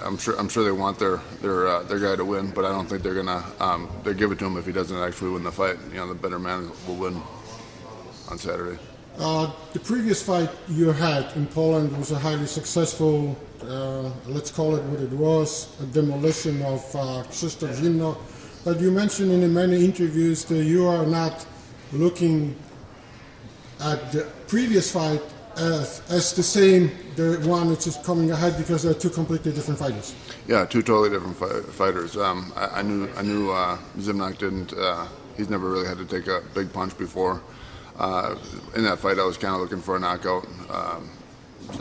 I'm sure they want their guy to win, but I don't think they're gonna they give it to him if he doesn't actually win the fight. You know, the better man will win on Saturday. The previous fight you had in Poland was a highly successful, let's call it what it was, a demolition of Krzysztof Zimno. But you mentioned in many interviews that you are not looking at the previous fight as the same, the one which is coming ahead, because they're two completely different fighters. Yeah, two totally different fighters. I knew Zimnak didn't. He's never really had to take a big punch before. In that fight, I was kind of looking for a knockout.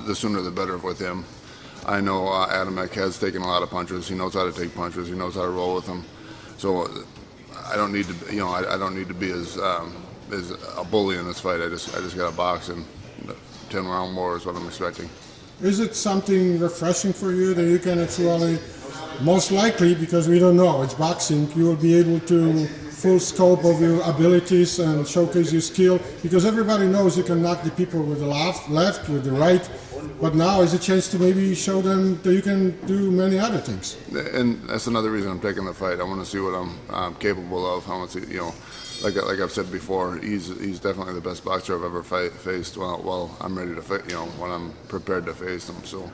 The sooner the better with him. I know Adamek has taken a lot of punches. He knows how to take punches. He knows how to roll with them. So I don't need to, I don't need to be as a bully in this fight. I just got to box, and 10-round war is what I'm expecting. Is it something refreshing for you that you can actually, most likely, because we don't know, it's boxing, you will be able to full scope of your abilities and showcase your skill, because everybody knows you can knock the people with the left, with the right, but now is a chance to maybe show them that you can do many other things. And that's another reason I'm taking the fight. I want to see what I'm capable of. I want to see, like I've said before, he's definitely the best boxer I've ever faced. Well, I'm ready to fight, when I'm prepared to face him. So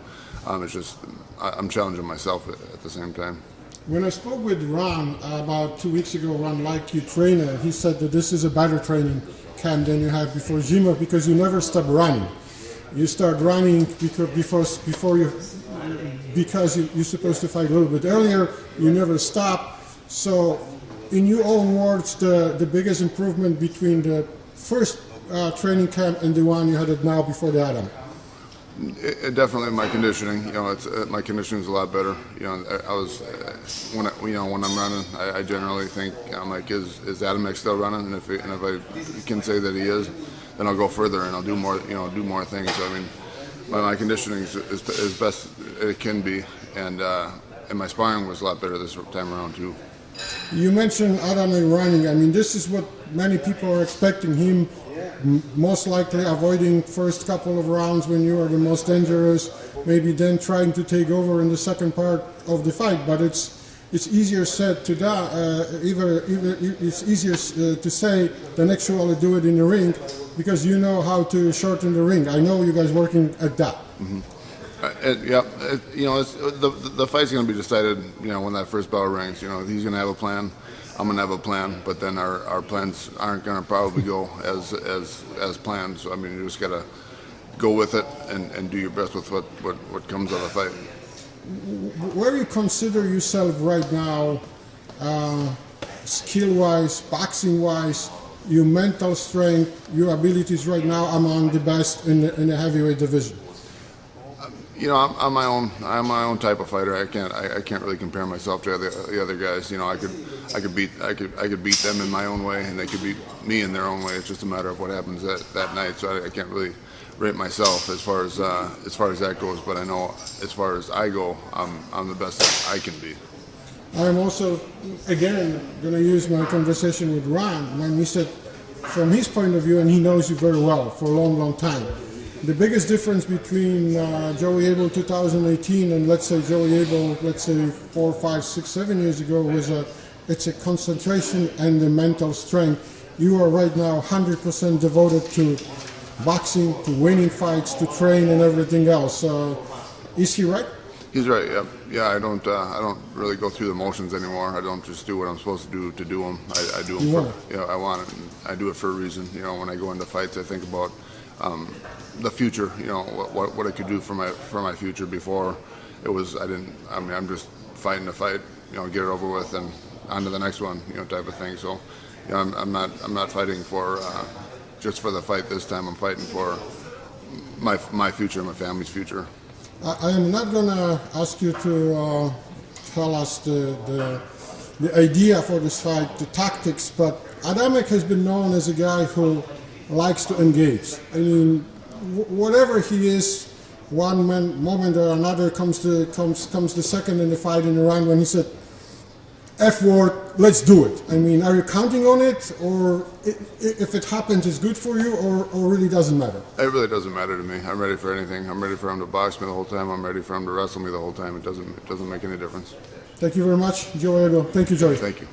it's just I'm challenging myself at the same time. When I spoke with Ron about 2 weeks ago, Ron liked your trainer. He said that this is a better training camp than you had before Zimmer, because you never stop running. You start running because you're supposed to fight a little bit earlier. You never stop. So, in your own words, the biggest improvement between the first training camp and the one you had it now before the Adamek? Definitely my conditioning. My conditioning is a lot better. I was when I'm running, I generally think I'm like, is Adamek still running? And if I can say that he is, then I'll go further and I'll do more. Do more things. So, I mean, my conditioning is best it can be, and my sparring was a lot better this time around too. You mentioned Adamek running. I mean, this is what many people are expecting him. Most likely avoiding first couple of rounds when you are the most dangerous, maybe then trying to take over in the second part of the fight. But it's easier said to it's easier to say than actually do it in the ring, because you know how to shorten the ring. I know you guys working at that. Mm-hmm. The fight's going to be decided, when that first bell rings. He's going to have a plan. I'm going to have a plan, but then our plans aren't going to probably go as planned. So, I mean, you just got to go with it and do your best with what comes out of the fight. Where do you consider yourself right now, skill-wise, boxing-wise, your mental strength, your abilities right now among the best in the heavyweight division? I'm my own type of fighter. I can't really compare myself to the other guys. I could beat them in my own way, and they could beat me in their own way. It's just a matter of what happens that night. So I can't really rate myself as far as that goes. But I know as far as I go, I'm the best that I can be. I'm also, again, going to use my conversation with Ron when he said, from his point of view, and he knows you very well for a long, long time. The biggest difference between Joey Abell 2018 and let's say Joey Abell, let's say 4, 5, 6, 7 years ago was it's a concentration and the mental strength. You are right now 100% devoted to boxing, to winning fights, to train and everything else. Is he right? He's right. Yeah. I don't really go through the motions anymore. I don't just do what I'm supposed to do them. I do them for I want it. And I do it for a reason. When I go into fights, I think about the future, what I could do for my future. Before it was, I'm just fighting the fight, get it over with and on to the next one, type of thing. So, I'm not fighting for just for the fight this time. I'm fighting for my future, my family's future. I am not gonna ask you to tell us the idea for this fight, the tactics, but Adamek has been known as a guy who likes to engage. I mean, whatever he is, moment or another comes the second in the fight in the round when he said, F word, let's do it. I mean, are you counting on it, or if it happens, it's good for you, or really doesn't matter? It really doesn't matter to me. I'm ready for anything. I'm ready for him to box me the whole time. I'm ready for him to wrestle me the whole time. It doesn't make any difference. Thank you very much, Joe Abell. Thank you, Joey. Thank you.